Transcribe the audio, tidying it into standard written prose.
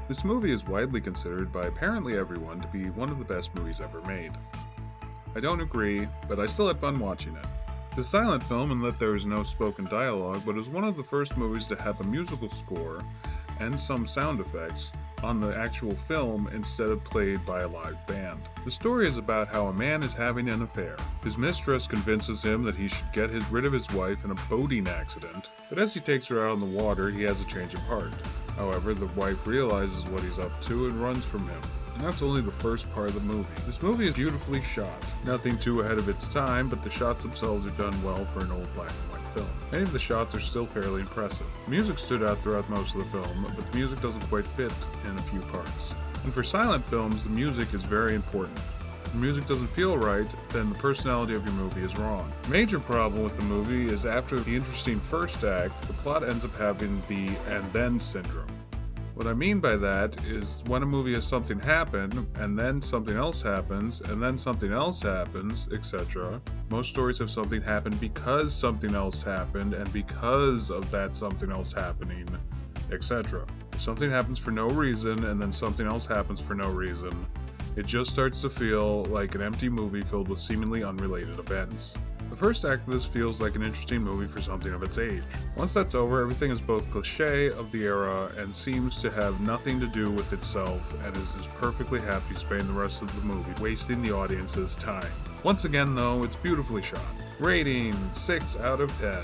This movie is widely considered by apparently everyone to be one of the best movies ever made. I don't agree, but I still had fun watching it. It's a silent film in that there is no spoken dialogue, but is one of the first movies to have a musical score and some sound effects on the actual film instead of played by a live band. The story is about how a man is having an affair. His mistress convinces him that he should get rid of his wife in a boating accident, but as he takes her out on the water, he has a change of heart. However, the wife realizes what he's up to and runs from him. And that's only the first part of the movie. This movie is beautifully shot. Nothing too ahead of its time, but the shots themselves are done well for an old black and white film. Many of the shots are still fairly impressive. The music stood out throughout most of the film, but the music doesn't quite fit in a few parts. And for silent films, the music is very important. If the music doesn't feel right, then the personality of your movie is wrong. The major problem with the movie is after the interesting first act, the plot ends up having the and then syndrome. What I mean by that is when a movie has something happen, and then something else happens, and then something else happens, etc. Most stories have something happen because something else happened, and because of that something else happening, etc. If something happens for no reason, and then something else happens for no reason, it just starts to feel like an empty movie filled with seemingly unrelated events. The first act of this feels like an interesting movie for something of its age. Once that's over, everything is both cliché of the era and seems to have nothing to do with itself and is just perfectly happy spending the rest of the movie wasting the audience's time. Once again though, it's beautifully shot. Rating 6 out of 10.